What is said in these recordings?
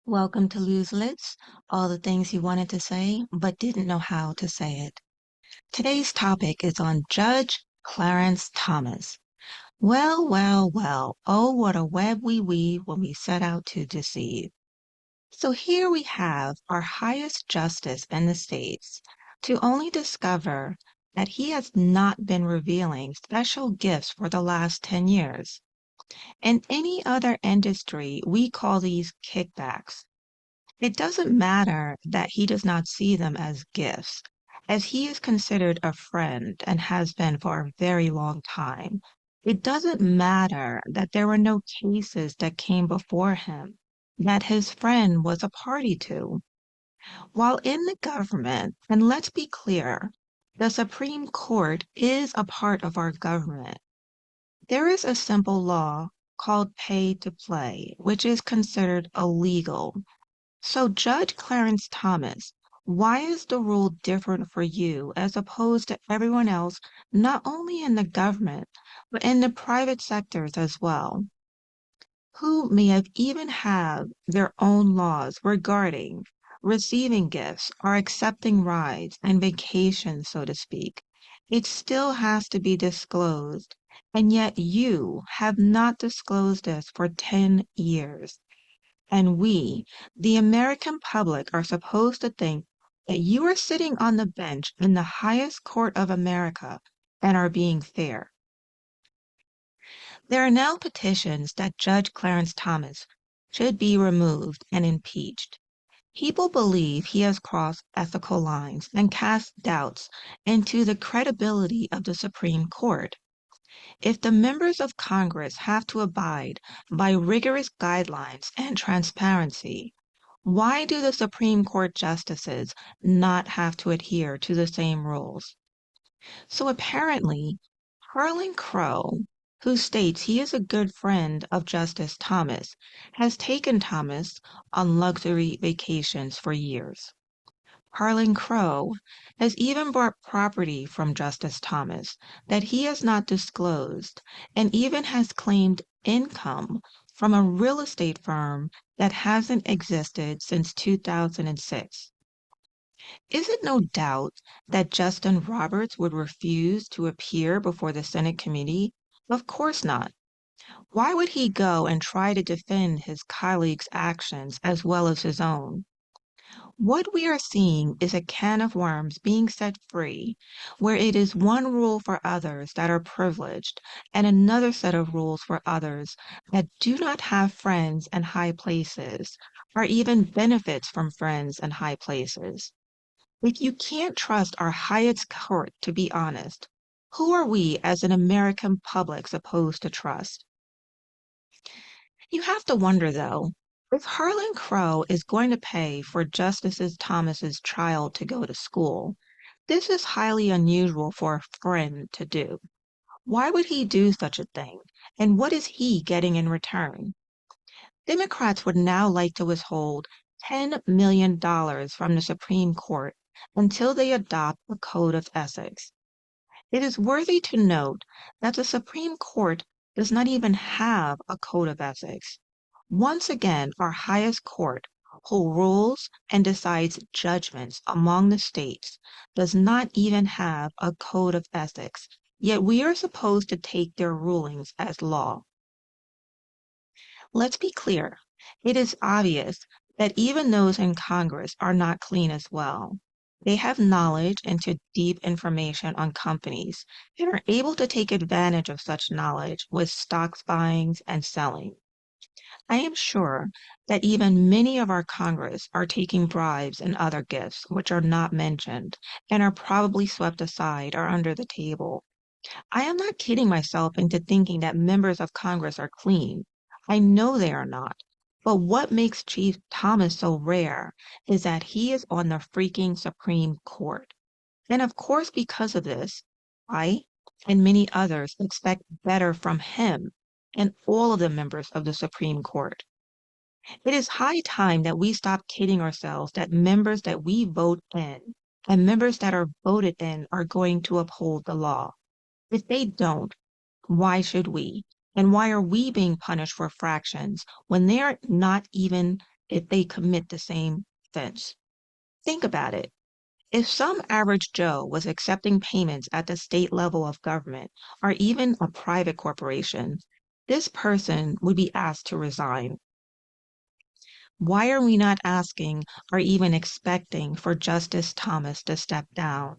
Welcome to Lose Lips, all the things you wanted to say but didn't know how to say it. Today's topic is on Judge Clarence Thomas. Well, well, well, oh, what a web we weave when we set out to deceive. So here we have our highest justice in the states to only discover that he has not been revealing special gifts for the last 10 years. In any other industry, we call these kickbacks. It doesn't matter that he does not see them as gifts, as he is considered a friend and has been for a very long time. It doesn't matter that there were no cases that came before him that his friend was a party to. While in the government, and let's be clear, the Supreme Court is a part of our government. There is a simple law called pay to play, which is considered illegal. So, Judge Clarence Thomas, why is the rule different for you as opposed to everyone else, not only in the government, but in the private sectors as well, who may have even have their own laws regarding receiving gifts or accepting rides and vacations, so to speak? It still has to be disclosed, and yet you have not disclosed this for 10 years. And we, the American public, are supposed to think that you are sitting on the bench in the highest court of America and are being fair. There are now petitions that Judge Clarence Thomas should be removed and impeached. People believe he has crossed ethical lines and cast doubts into the credibility of the Supreme Court. If the members of Congress have to abide by rigorous guidelines and transparency, why do the Supreme Court justices not have to adhere to the same rules? So apparently, Harlan Crow, who states he is a good friend of Justice Thomas, has taken Thomas on luxury vacations for years. Harlan Crow has even bought property from Justice Thomas that he has not disclosed and even has claimed income from a real estate firm that hasn't existed since 2006. Is it no doubt that Justin Roberts would refuse to appear before the Senate committee? Of course not. Why would he go and try to defend his colleagues' actions as well as his own? What we are seeing is a can of worms being set free, where it is one rule for others that are privileged and another set of rules for others that do not have friends in high places, or even benefits from friends in high places. If you can't trust our highest court to be honest, who are we as an American public supposed to trust? You have to wonder, though, if Harlan Crow is going to pay for Justice Thomas's child to go to school, this is highly unusual for a friend to do. Why would he do such a thing? And what is he getting in return? Democrats would now like to withhold $10 million from the Supreme Court until they adopt a code of ethics. It is worthy to note that the Supreme Court does not even have a code of ethics. Once again, our highest court, who rules and decides judgments among the states, does not even have a code of ethics, yet we are supposed to take their rulings as law. Let's be clear. It is obvious that even those in Congress are not clean as well. They have knowledge into deep information on companies and are able to take advantage of such knowledge with stocks buying and selling. I am sure that even many of our Congress are taking bribes and other gifts which are not mentioned and are probably swept aside or under the table. I am not kidding myself into thinking that members of Congress are clean. I know they are not. But what makes Chief Thomas so rare is that he is on the freaking Supreme Court. And of course, because of this, I and many others expect better from him and all of the members of the Supreme Court. It is high time that we stop kidding ourselves that members that we vote in and members that are voted in are going to uphold the law. If they don't, why should we? And why are we being punished for fractions when they're not even if they commit the same offense. Think about it. If some average Joe was accepting payments at the state level of government or even a private corporation, this person would be asked to resign. Why are we not asking or even expecting for Justice Thomas to step down?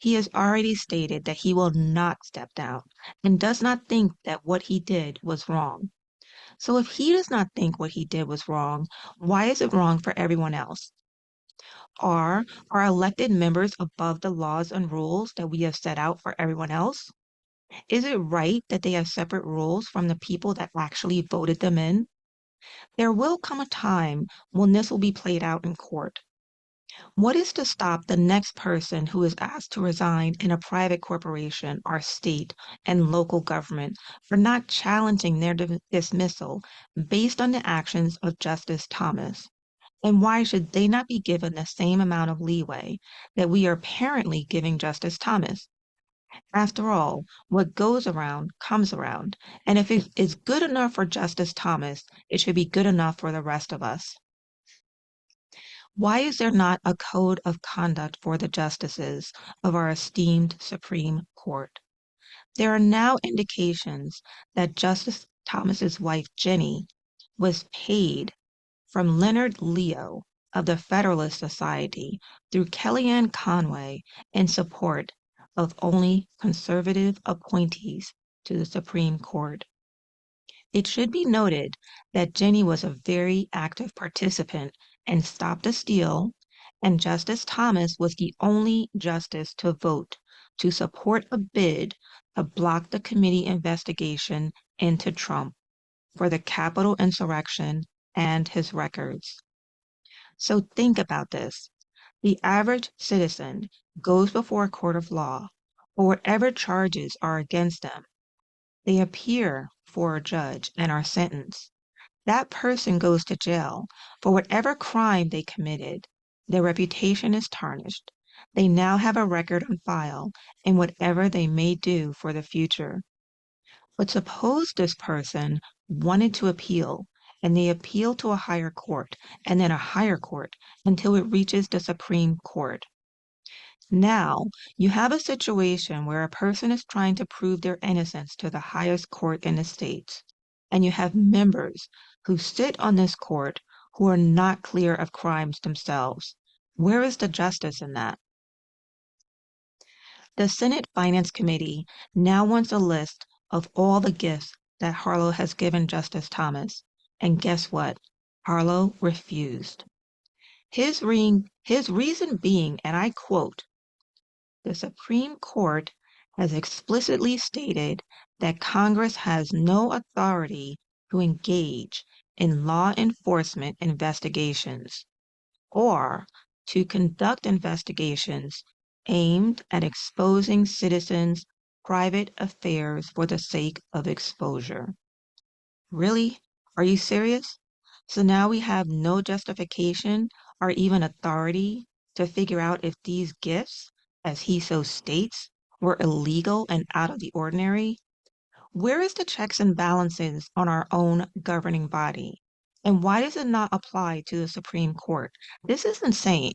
He has already stated that he will not step down and does not think that what he did was wrong. So if he does not think what he did was wrong, why is it wrong for everyone else? Are our elected members above the laws and rules that we have set out for everyone else? Is it right that they have separate rules from the people that actually voted them in? There will come a time when this will be played out in court. What is to stop the next person who is asked to resign in a private corporation or state and local government for not challenging their dismissal based on the actions of Justice Thomas? And why should they not be given the same amount of leeway that we are apparently giving Justice Thomas? After all, what goes around comes around, and if it is good enough for Justice Thomas, it should be good enough for the rest of us. Why is there not a code of conduct for the justices of our esteemed Supreme Court? There are now indications that Justice Thomas's wife, Jenny, was paid from Leonard Leo of the Federalist Society through Kellyanne Conway in support of only conservative appointees to the Supreme Court. It should be noted that Jenny was a very active participant in Stop the Steal, and Justice Thomas was the only justice to vote to support a bid to block the committee investigation into Trump for the Capitol insurrection and his records. So think about this. The average citizen goes before a court of law, or whatever charges are against them. They appear for a judge and are sentenced. That person goes to jail for whatever crime they committed. Their reputation is tarnished. They now have a record on file in whatever they may do for the future. But suppose this person wanted to appeal, and they appeal to a higher court, and then a higher court, until it reaches the Supreme Court. Now, you have a situation where a person is trying to prove their innocence to the highest court in the states, and you have members who sit on this court who are not clear of crimes themselves. Where is the justice in that? The Senate Finance Committee now wants a list of all the gifts that Harlow has given Justice Thomas. And guess what? Harlow refused. His reason being, and I quote, "The Supreme Court has explicitly stated that Congress has no authority to engage in law enforcement investigations or to conduct investigations aimed at exposing citizens' private affairs for the sake of exposure." Really? Are you serious? So now we have no justification or even authority to figure out if these gifts, as he so states, were illegal and out of the ordinary? Where is the checks and balances on our own governing body? And why does it not apply to the Supreme Court? This is insane.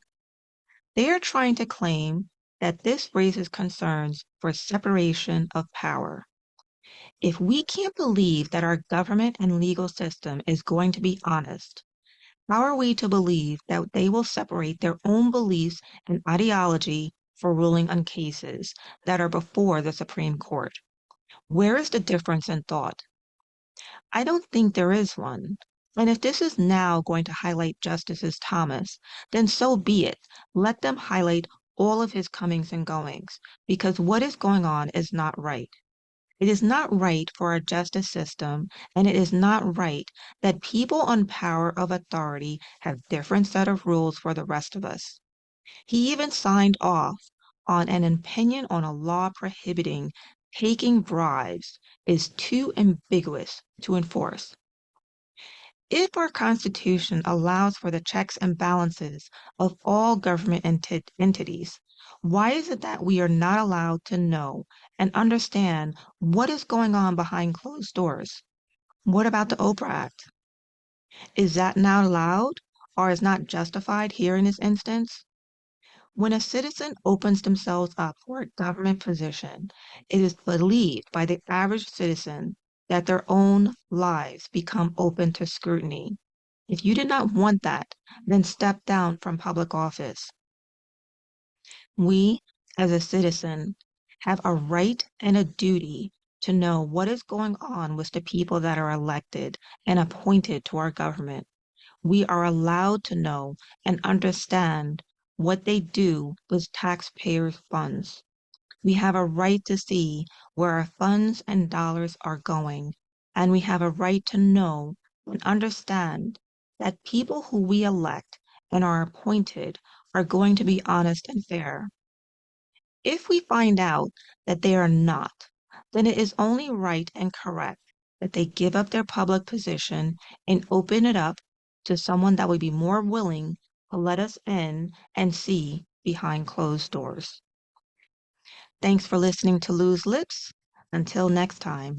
They are trying to claim that this raises concerns for separation of power. If we can't believe that our government and legal system is going to be honest, how are we to believe that they will separate their own beliefs and ideology for ruling on cases that are before the Supreme Court? Where is the difference in thought? I don't think there is one. And if this is now going to highlight Justice Thomas, then so be it. Let them highlight all of his comings and goings, because what is going on is not right. It is not right for our justice system, and it is not right that people on power of authority have different set of rules for the rest of us. He even signed off on an opinion on a law prohibiting taking bribes is too ambiguous to enforce. If our Constitution allows for the checks and balances of all government entities, why is it that we are not allowed to know and understand what is going on behind closed doors? What about the Oprah Act? Is that not allowed? or is not justified here in this instance? When a citizen opens themselves up for a government position, it is believed by the average citizen that their own lives become open to scrutiny. If you did not want that, then step down from public office. We, as a citizen, have a right and a duty to know what is going on with the people that are elected and appointed to our government. We are allowed to know and understand what they do with taxpayers' funds. We have a right to see where our funds and dollars are going, and we have a right to know and understand that people who we elect and are appointed are going to be honest and fair. If we find out that they are not, then it is only right and correct that they give up their public position and open it up to someone that would be more willing to let us in and see behind closed doors. Thanks for listening to Lose Lips. Until next time.